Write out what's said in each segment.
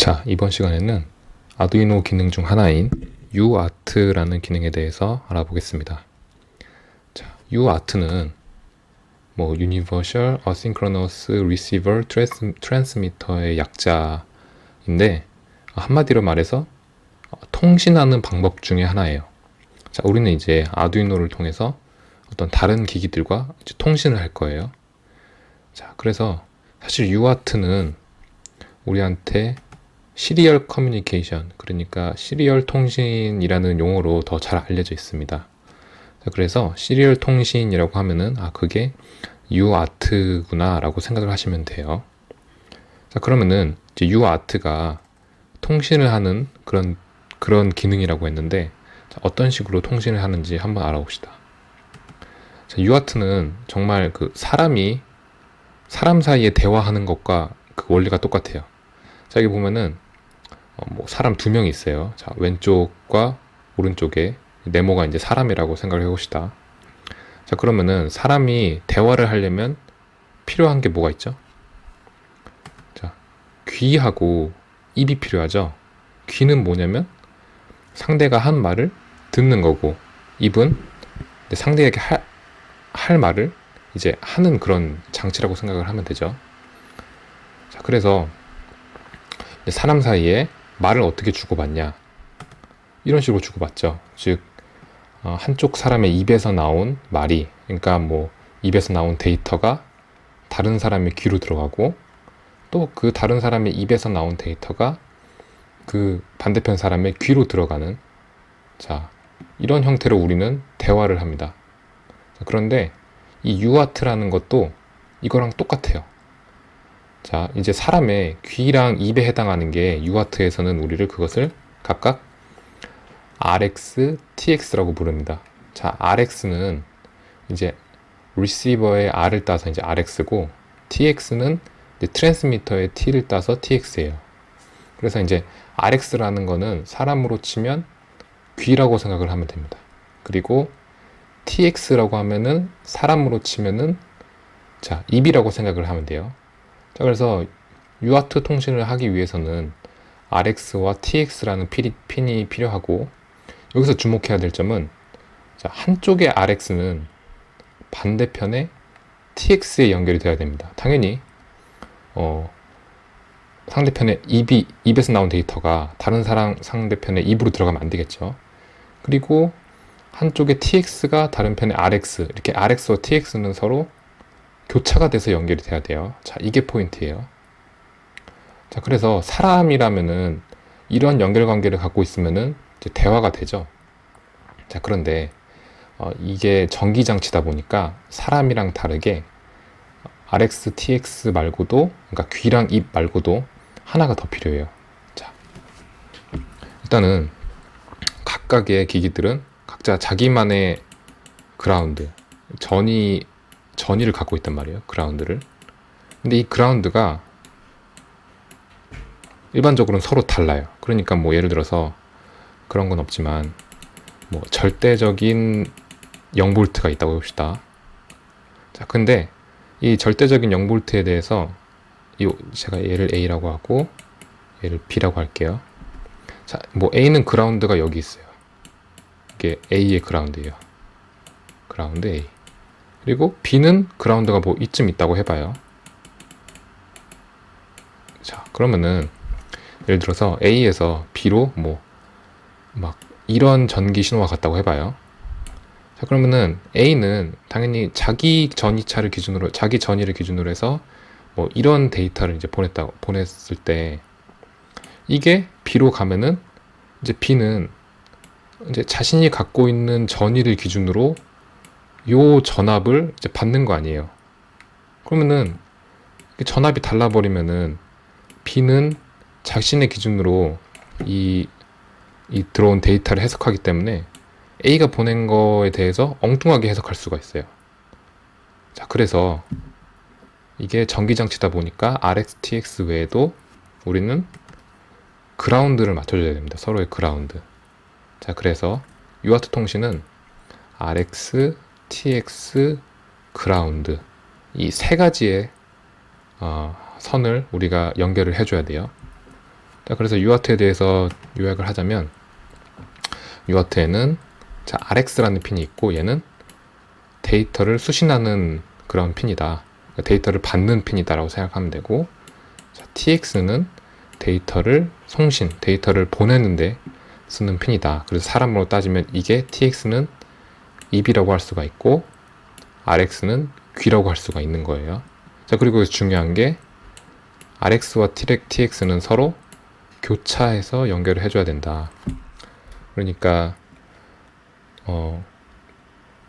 자, 이번 시간에는 아두이노 기능 중 하나인 UART라는 기능에 대해서 알아보겠습니다. 자, UART는 Universal Asynchronous Receiver Transmitter의 약자인데, 한마디로 말해서 통신하는 방법 중에 하나예요. 자, 우리는 이제 아두이노를 통해서 어떤 다른 기기들과 이제 통신을 할 거예요. 자, 그래서 사실 UART는 우리한테 시리얼 커뮤니케이션, 그러니까 시리얼 통신이라는 용어로 더 잘 알려져 있습니다. 자, 그래서 시리얼 통신이라고 하면은 그게 UART구나 라고 생각을 하시면 돼요. 자, 그러면은 이제 UART가 통신을 하는 그런 기능이라고 했는데, 자, 어떤 식으로 통신을 하는지 한번 알아봅시다. 자, UART는 정말 사람 사이에 대화하는 것과 그 원리가 똑같아요. 자, 여기 보면은 사람 두 명이 있어요. 자, 왼쪽과 오른쪽에 네모가 이제 사람이라고 생각을 해봅시다. 자, 그러면은 사람이 대화를 하려면 필요한 게 뭐가 있죠? 자, 귀하고 입이 필요하죠. 귀는 뭐냐면 상대가 한 말을 듣는 거고, 입은 상대에게 할 말을 이제 하는 그런 장치라고 생각을 하면 되죠. 자, 그래서 사람 사이에 말을 어떻게 주고받냐, 이런 식으로 주고받죠. 즉 한쪽 사람의 입에서 나온 말이, 그러니까 입에서 나온 데이터가 다른 사람의 귀로 들어가고, 또 그 다른 사람의 입에서 나온 데이터가 그 반대편 사람의 귀로 들어가는, 자, 이런 형태로 우리는 대화를 합니다. 자, 그런데 이 UART라는 것도 이거랑 똑같아요. 자, 이제 사람의 귀랑 입에 해당하는 게 UART에서는 그것을 각각 RX, TX라고 부릅니다. 자, RX는 이제 리시버의 R을 따서 이제 RX고, TX는 이제 트랜스미터의 T를 따서 TX예요. 그래서 이제 RX라는 거는 사람으로 치면 귀라고 생각을 하면 됩니다. 그리고 TX라고 하면은 사람으로 치면은 자, 입이라고 생각을 하면 돼요. 자, 그래서 UART 통신을 하기 위해서는 RX와 TX라는 핀이 필요하고, 여기서 주목해야 될 점은, 자, 한쪽의 RX는 반대편의 TX에 연결이 되어야 됩니다. 당연히 상대편의 입에서 나온 데이터가 다른 상대편의 입으로 들어가면 안 되겠죠. 그리고 한쪽의 TX가 다른 편의 RX, 이렇게 RX와 TX는 서로 교차가 돼서 연결이 돼야 돼요. 자, 이게 포인트예요. 자, 그래서 사람이라면은 이런 연결관계를 갖고 있으면은 이제 대화가 되죠. 자, 그런데 이게 전기장치다 보니까 사람이랑 다르게 RX, TX 말고도, 그러니까 귀랑 입 말고도 하나가 더 필요해요. 자, 일단은 각각의 기기들은 각자 자기만의 그라운드, 전위를 갖고 있단 말이에요. 그라운드를. 근데 이 그라운드가 일반적으로는 서로 달라요. 그러니까 예를 들어서 그런 건 없지만 절대적인 0V가 있다고 해봅시다. 자, 근데 이 절대적인 0V에 대해서 제가 얘를 A라고 하고 얘를 B라고 할게요. 자, A는 그라운드가 여기 있어요. 이게 A의 그라운드예요. 그라운드 A. 그리고 B는 그라운드가 이쯤 있다고 해봐요. 자, 그러면은 예를 들어서 A에서 B로 이런 전기 신호가 갔다고 해봐요. 자, 그러면은 A는 당연히 자기 전위를 기준으로 해서 이런 데이터를 이제 보냈을 때, 이게 B로 가면은 이제 B는 이제 자신이 갖고 있는 전위를 기준으로 요 전압을 이제 받는 거 아니에요. 그러면은 전압이 달라버리면은 B는 자신의 기준으로 이 들어온 데이터를 해석하기 때문에 A가 보낸 거에 대해서 엉뚱하게 해석할 수가 있어요. 자, 그래서 이게 전기장치다 보니까 RX, TX 외에도 우리는 그라운드를 맞춰줘야 됩니다. 서로의 그라운드. 자, 그래서 UART 통신은 RX, TX, 그라운드, 이 세 가지의 선을 우리가 연결을 해줘야 돼요. 자, 그래서 UART에 대해서 요약을 하자면 UART에는 자, RX라는 핀이 있고 얘는 데이터를 수신하는 그런 핀이다. 그러니까 데이터를 받는 핀이다라고 생각하면 되고, 자, TX는 데이터를 송신, 데이터를 보내는데 쓰는 핀이다. 그래서 사람으로 따지면 이게 TX는 입이라고 할 수가 있고 RX는 귀라고 할 수가 있는 거예요. 자, 그리고 중요한 게 RX와 TX는 서로 교차해서 연결을 해줘야 된다. 그러니까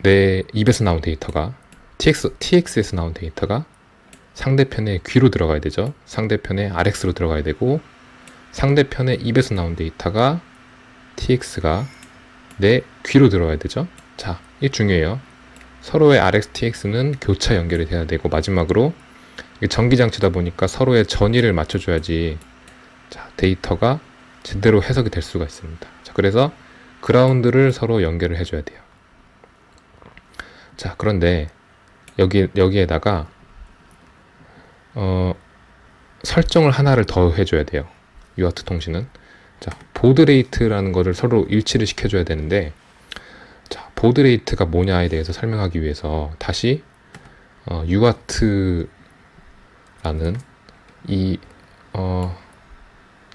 내 입에서 나온 데이터가 TX에서 나온 데이터가 상대편의 귀로 들어가야 되죠. 상대편의 RX로 들어가야 되고, 상대편의 입에서 나온 데이터가 TX가 내 귀로 들어가야 되죠. 자, 이게 중요해요. 서로의 RX, TX는 교차 연결이 돼야 되고, 마지막으로 전기장치다 보니까 서로의 전위를 맞춰줘야지 자, 데이터가 제대로 해석이 될 수가 있습니다. 자, 그래서 그라운드를 서로 연결을 해줘야 돼요. 자, 그런데 여기에다가 설정을 하나를 더 해줘야 돼요. UART 통신은. 자, 보드레이트라는 것을 서로 일치를 시켜줘야 되는데, 자, 보드레이트가 뭐냐에 대해서 설명하기 위해서 다시 UART라는 이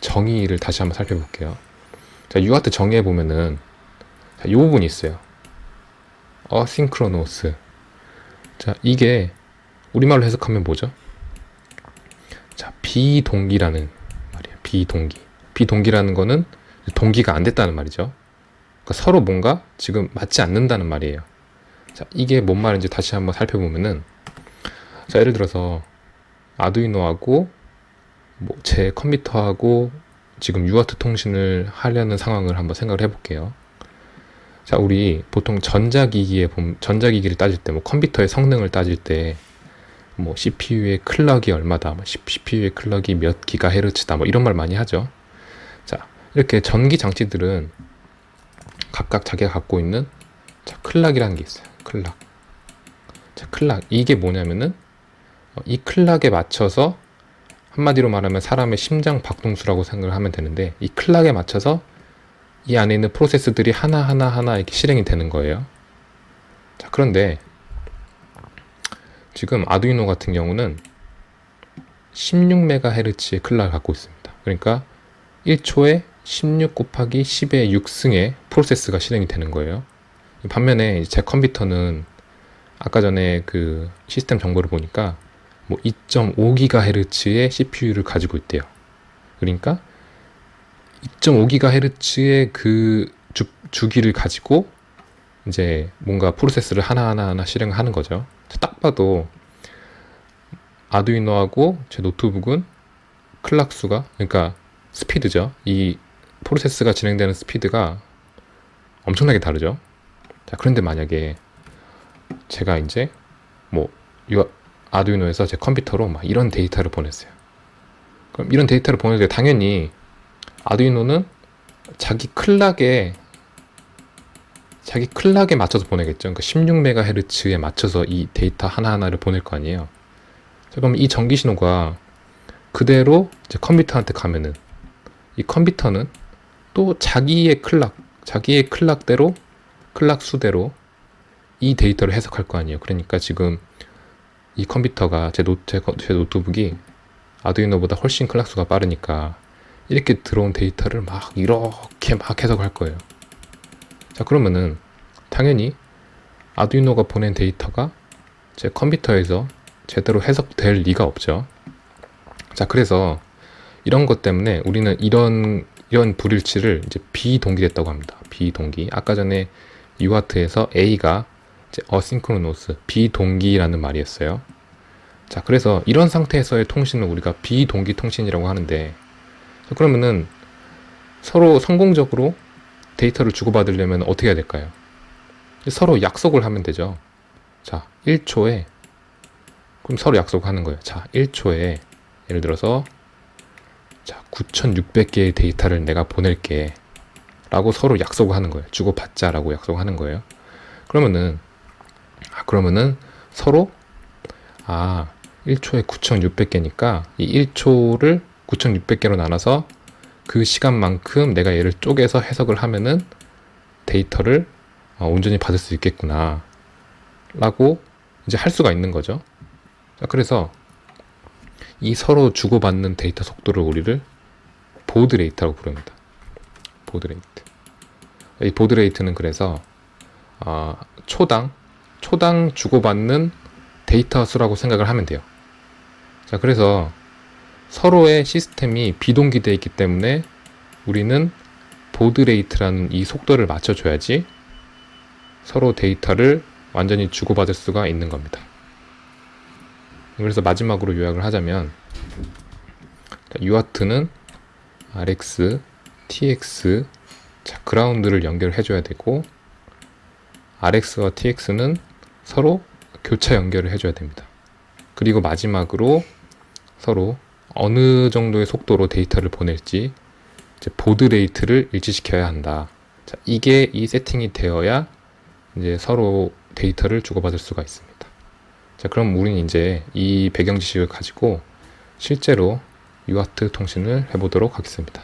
정의를 다시 한번 살펴볼게요. 자, UART 정의에 보면은 자, 이 부분이 있어요. 어싱크로노스. 자, 이게 우리말로 해석하면 뭐죠? 자, 비동기라는 말이에요. 비동기. 비동기라는 거는 동기가 안 됐다는 말이죠. 그러니까 서로 뭔가 지금 맞지 않는다는 말이에요. 자, 이게 뭔 말인지 다시 한번 살펴보면은, 자, 예를 들어서 아두이노하고 뭐 제 컴퓨터하고 지금 UART 통신을 하려는 상황을 한번 생각을 해볼게요. 자, 우리 보통 전자기기를 따질 때, 뭐 컴퓨터의 성능을 따질 때, 뭐 CPU의 클럭이 얼마다, 뭐 CPU의 클럭이 몇 기가헤르츠다, 뭐 이런 말 많이 하죠. 자, 이렇게 전기 장치들은 각각 자기가 갖고 있는 자, 클락이라는 게 있어요. 클락. 자, 클락. 이게 뭐냐면은 이 클락에 맞춰서, 한마디로 말하면 사람의 심장 박동수라고 생각을 하면 되는데, 이 클락에 맞춰서 이 안에 있는 프로세스들이 하나하나 이렇게 실행이 되는 거예요. 자, 그런데 지금 아두이노 같은 경우는 16MHz의 클락을 갖고 있습니다. 그러니까 1초에 16 곱하기 10의 6승의 프로세스가 실행이 되는 거예요. 반면에 제 컴퓨터는 아까 전에 그 시스템 정보를 보니까 뭐 2.5GHz의 CPU를 가지고 있대요. 그러니까 2.5GHz의 그 주기를 가지고 이제 뭔가 프로세스를 하나하나 실행하는 거죠. 딱 봐도 아두이노하고 제 노트북은 클락 수가, 그러니까 스피드죠. 이 프로세스가 진행되는 스피드가 엄청나게 다르죠. 자, 그런데 만약에 제가 이제 뭐 아두이노에서 제 컴퓨터로 막 이런 데이터를 보냈어요. 그럼 이런 데이터를 보낼 때 당연히 아두이노는 자기 클락에 맞춰서 보내겠죠. 그러니까 16MHz에 맞춰서 이 데이터 하나하나를 보낼 거 아니에요. 자, 그럼 이 전기 신호가 그대로 이제 컴퓨터한테 가면은 이 컴퓨터는 또 자기의 클락대로, 클락 수대로 이 데이터를 해석할 거 아니에요. 그러니까 지금 이 컴퓨터가 제 노트북이 아두이노보다 훨씬 클락 수가 빠르니까 이렇게 들어온 데이터를 이렇게 해석할 거예요. 자, 그러면은 당연히 아두이노가 보낸 데이터가 제 컴퓨터에서 제대로 해석될 리가 없죠. 자, 그래서 이런 것 때문에 우리는 이런 불일치를 이제 비동기됐다고 합니다. 비동기. 아까 전에 UART에서 A가 이제 어싱크로노스, 비동기라는 말이었어요. 자, 그래서 이런 상태에서의 통신을 우리가 비동기 통신이라고 하는데, 자, 그러면은 서로 성공적으로 데이터를 주고받으려면 어떻게 해야 될까요? 서로 약속을 하면 되죠. 자, 1초에, 그럼 서로 약속하는 거예요. 자, 1초에 예를 들어서 자, 9600개의 데이터를 내가 보낼게 라고 서로 약속을 하는 거예요. 주고받자 라고 약속하는 거예요. 그러면은 서로 1초에 9600개니까 이 1초를 9600개로 나눠서 그 시간만큼 내가 얘를 쪼개서 해석을 하면은 데이터를 온전히 받을 수 있겠구나 라고 이제 할 수가 있는 거죠. 자, 그래서 이 서로 주고받는 데이터 속도를 우리를 보드 레이트라고 부릅니다. 보드 레이트. 이 보드 레이트는 그래서 초당 주고받는 데이터 수라고 생각을 하면 돼요. 자, 그래서 서로의 시스템이 비동기되어 있기 때문에 우리는 보드 레이트라는 이 속도를 맞춰줘야지 서로 데이터를 완전히 주고받을 수가 있는 겁니다. 그래서 마지막으로 요약을 하자면 UART는 RX, TX, 자, 그라운드를 연결해 줘야 되고 RX와 TX는 서로 교차 연결을 해줘야 됩니다. 그리고 마지막으로 서로 어느 정도의 속도로 데이터를 보낼지 이제 보드 레이트를 일치시켜야 한다. 자, 이게 이 세팅이 되어야 이제 서로 데이터를 주고받을 수가 있습니다. 자, 그럼 우리는 이제 이 배경 지식을 가지고 실제로 UART 통신을 해보도록 하겠습니다.